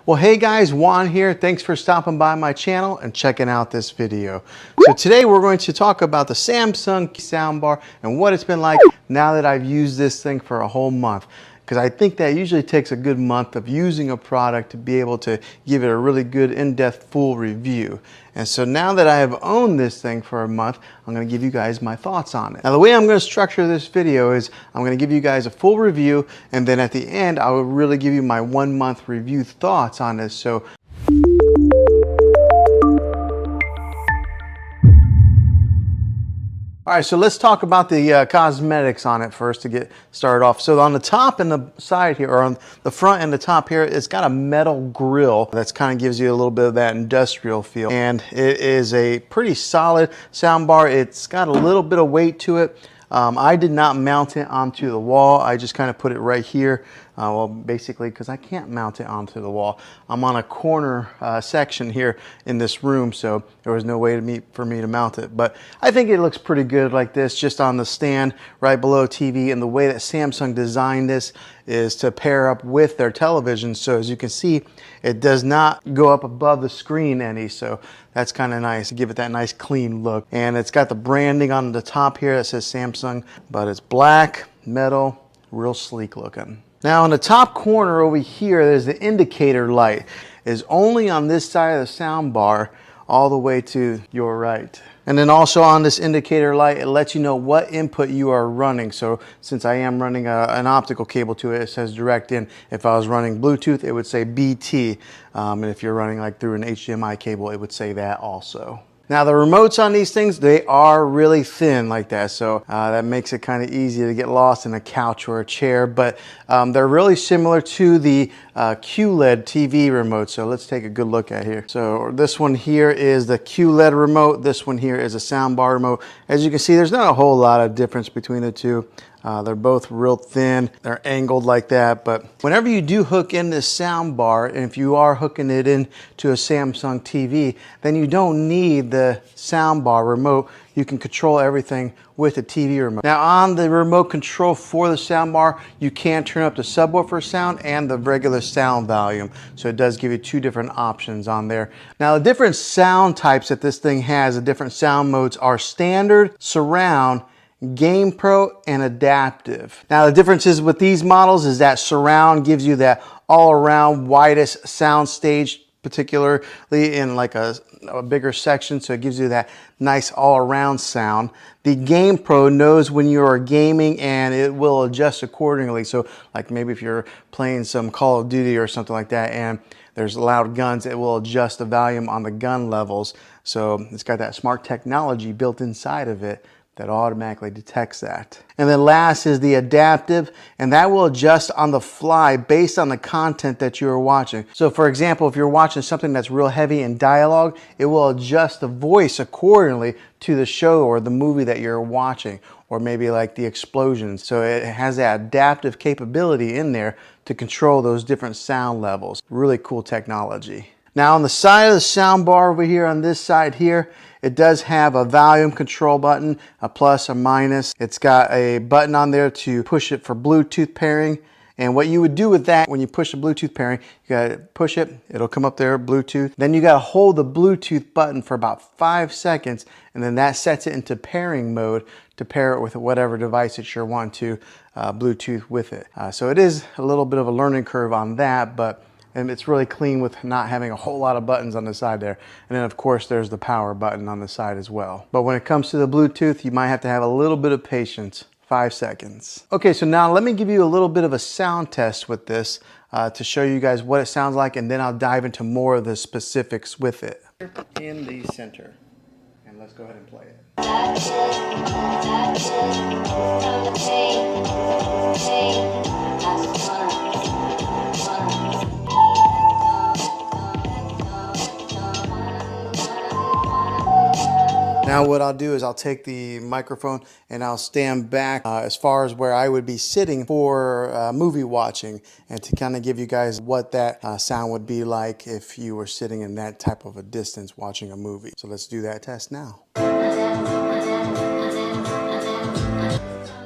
Well, hey guys, Juan here. Thanks for stopping by my channel and checking out this video. So today we're going to talk about the Samsung soundbar and what it's been like now that I've used this thing for a whole month. Because I think that usually takes a good month of using a product to be able to give it a really good in-depth full review. And so now that I have owned this thing for a month, I'm going to give you guys my thoughts on it. Now the way I'm going to structure this video is I'm going to give you guys a full review, and then at the end I will really give you my 1 month review thoughts on this. So all right, so let's talk about the cosmetics on it first to get started off. So on the top and the side here, or on the front and the top here, it's got a metal grill that's kind of gives you a little bit of that industrial feel. And it is a pretty solid soundbar. It's got a little bit of weight to it. I did not mount it onto the wall. I just kind of put it right here. Well, basically, because I can't mount it onto the wall. I'm on a corner section here in this room, so there was no way for me to mount it. But I think it looks pretty good like this, just on the stand right below TV. And the way that Samsung designed this is to pair up with their television. So as you can see, it does not go up above the screen any. So that's kind of nice to give it that nice clean look. And it's got the branding on the top here that says Samsung, but it's black, metal, real sleek looking. Now in the top corner over here, there's the indicator light. It's only on this side of the sound bar all the way to your right. And then also on this indicator light, it lets you know what input you are running. So since I am running an optical cable to it, it says direct in. If I was running Bluetooth, it would say BT. And if you're running like through an HDMI cable, it would say that also. Now the remotes on these things, they are really thin like that, so that makes it kind of easy to get lost in a couch or a chair, but they're really similar to the QLED TV remote. So let's take a good look at here. So this one here is the QLED remote, this one here is a soundbar remote. As you can see, there's not a whole lot of difference between the two. They're both real thin, they're angled like that, but whenever you do hook in this sound bar, and if you are hooking it into a Samsung TV, then you don't need the sound bar remote. You can control everything with the TV remote. Now on the remote control for the sound bar, you can turn up the subwoofer sound and the regular sound volume. So it does give you two different options on there. Now the different sound types that this thing has, the different sound modes are standard, surround, Game Pro, and adaptive. Now the differences with these models is that surround gives you that all-around widest sound stage, particularly in like a bigger section, so it gives you that nice all-around sound. The Game Pro knows when you are gaming and it will adjust accordingly. So like maybe if you're playing some Call of Duty or something like that and there's loud guns, it will adjust the volume on the gun levels. So it's got that smart technology built inside of it that automatically detects that. And then last is the adaptive, and that will adjust on the fly based on the content that you are watching. So for example, if you're watching something that's real heavy in dialogue, it will adjust the voice accordingly to the show or the movie that you're watching, or maybe like the explosions. So it has that adaptive capability in there to control those different sound levels. Really cool technology. Now on the side of the sound bar over here, on this side here, it does have a volume control button, a plus, a minus. It's got a button on there to push it for Bluetooth pairing. And what you would do with that, when you push the Bluetooth pairing, you gotta push it, it'll come up there, Bluetooth. Then you gotta hold the Bluetooth button for about 5 seconds, and then that sets it into pairing mode to pair it with whatever device that you're wanting to Bluetooth with it. So it is a little bit of a learning curve on that, but and it's really clean with not having a whole lot of buttons on the side there. And then of course there's the power button on the side as well. But when it comes to the Bluetooth, you might have to have a little bit of patience. 5 seconds. Okay, so now let me give you a little bit of a sound test with this to show you guys what it sounds like, and then I'll dive into more of the specifics with it. In the center. And let's go ahead and play it. Now what I'll do is I'll take the microphone and I'll stand back as far as where I would be sitting for movie watching, and to kind of give you guys what that sound would be like if you were sitting in that type of a distance watching a movie. So let's do that test now.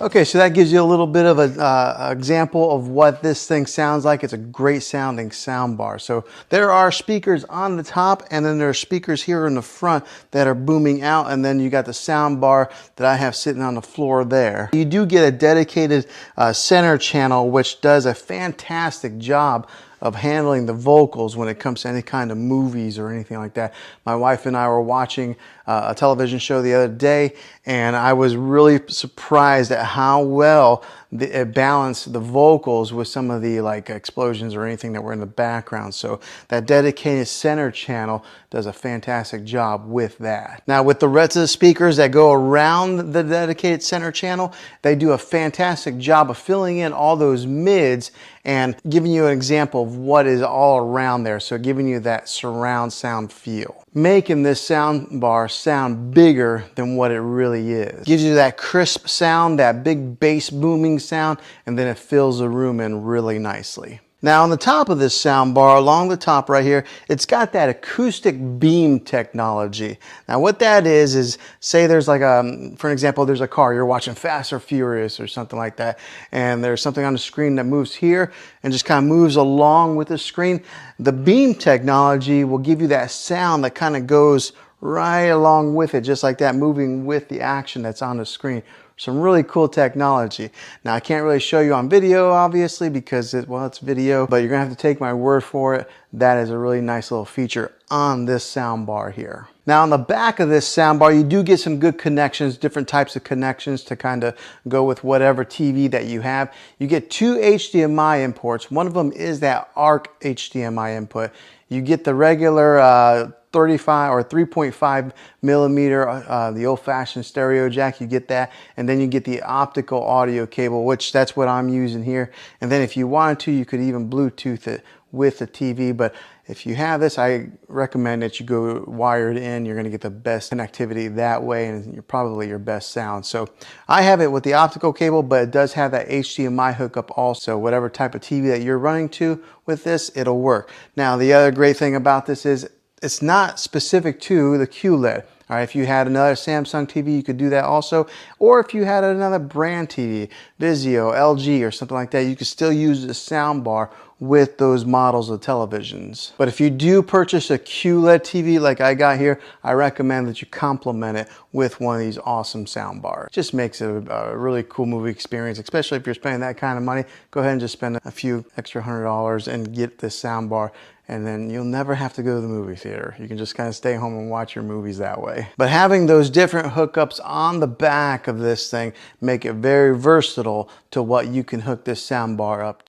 Okay, so that gives you a little bit of an example of what this thing sounds like. It's a great sounding sound bar. So there are speakers on the top, and then there are speakers here in the front that are booming out, and then you got the sound bar that I have sitting on the floor there. You do get a dedicated center channel, which does a fantastic job of handling the vocals when it comes to any kind of movies or anything like that. My wife and I were watching a television show the other day, and I was really surprised at how well it balanced the vocals with some of the like explosions or anything that were in the background. So that dedicated center channel does a fantastic job with that. Now with the rest of the speakers that go around the dedicated center channel, they do a fantastic job of filling in all those mids and giving you an example of what is all around there. So giving you that surround sound feel, making this sound bar sound bigger than what it really is. Gives you that crisp sound, that big bass booming sound, and then it fills the room in really nicely. Now on the top of this sound bar, along the top right here, it's got that acoustic beam technology. Now what that is say there's like for an example, there's a car, you're watching Fast or Furious or something like that, and there's something on the screen that moves here and just kind of moves along with the screen. The beam technology will give you that sound that kind of goes right along with it, just like that, moving with the action that's on the screen. Some really cool technology. Now I can't really show you on video obviously because it's video, but you're gonna have to take my word for it. That is a really nice little feature on this sound bar here. Now on the back of this sound bar, you do get some good connections, different types of connections to kind of go with whatever TV that you have. You get two HDMI imports. One of them is that ARC HDMI input. You get the regular 35 or 3.5 millimeter, the old-fashioned stereo jack, you get that, and then you get the optical audio cable, which that's what I'm using here. And then if you wanted to, you could even Bluetooth it with the TV, but if you have this, I recommend that you go wired in. You're gonna get the best connectivity that way, and you're probably your best sound. So I have it with the optical cable, but it does have that HDMI hookup also. Whatever type of TV that you're running to with this, it'll work. Now, the other great thing about this is it's not specific to the QLED. All right, if you had another Samsung TV, you could do that also. Or if you had another brand TV, Vizio, LG, or something like that, you could still use the soundbar with those models of televisions. But if you do purchase a QLED TV like I got here, I recommend that you complement it with one of these awesome soundbars. Just makes it a really cool movie experience, especially if you're spending that kind of money. Go ahead and just spend a few extra $100 and get this soundbar, and then you'll never have to go to the movie theater. You can just kind of stay home and watch your movies that way. But having those different hookups on the back of this thing make it very versatile to what you can hook this soundbar up to.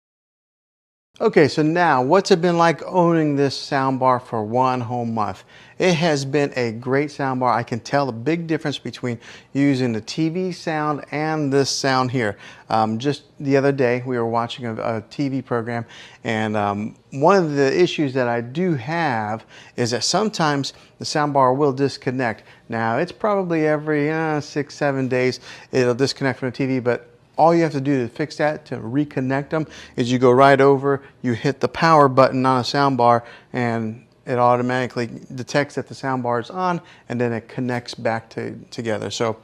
Okay, so now what's it been like owning this soundbar for one whole month? It has been a great soundbar. I can tell the big difference between using the TV sound and this sound here. Just the other day, we were watching a TV program, and one of the issues that I do have is that sometimes the soundbar will disconnect. Now, it's probably every 6-7 days it'll disconnect from the TV, but all you have to do to fix that, to reconnect them, is you go right over, you hit the power button on a soundbar, and it automatically detects that the soundbar is on, and then it connects back together. So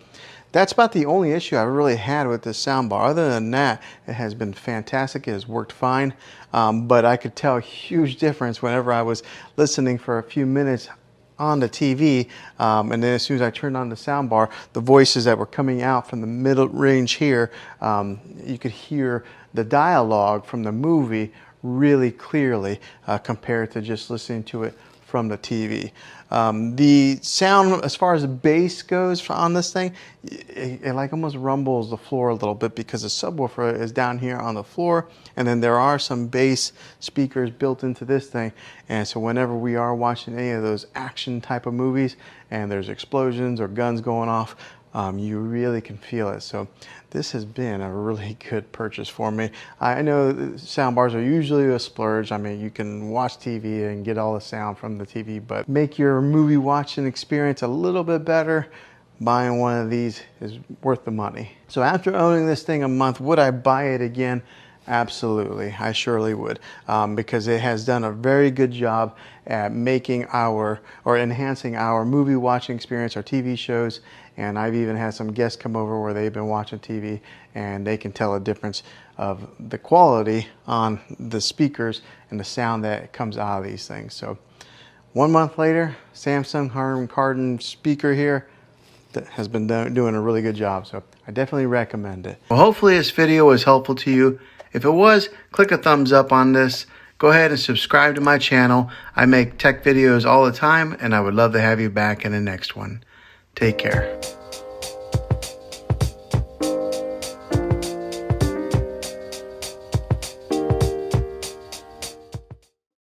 that's about the only issue I've really had with this soundbar. Other than that, it has been fantastic. It has worked fine, but I could tell a huge difference whenever I was listening for a few minutes on the TV, and then as soon as I turned on the soundbar, the voices that were coming out from the middle range here, you could hear the dialogue from the movie really clearly compared to just listening to it from the TV. The sound, as far as the bass goes on this thing, it like almost rumbles the floor a little bit because the subwoofer is down here on the floor, and then there are some bass speakers built into this thing, and so whenever we are watching any of those action type of movies and there's explosions or guns going off, you really can feel it. So this has been a really good purchase for me. I know soundbars are usually a splurge. I mean, you can watch TV and get all the sound from the TV, but make your movie watching experience a little bit better, buying one of these is worth the money. So after owning this thing a month, would I buy it again? Absolutely, I surely would, because it has done a very good job at making our, or enhancing our movie watching experience, our TV shows, and I've even had some guests come over where they've been watching TV and they can tell a difference of the quality on the speakers and the sound that comes out of these things. So 1 month later, Samsung Harman-Kardon speaker here that has been doing a really good job, so I definitely recommend it. Well, hopefully this video was helpful to you. If it was, click a thumbs up on this. Go ahead and subscribe to my channel. I make tech videos all the time, and I would love to have you back in the next one. Take care.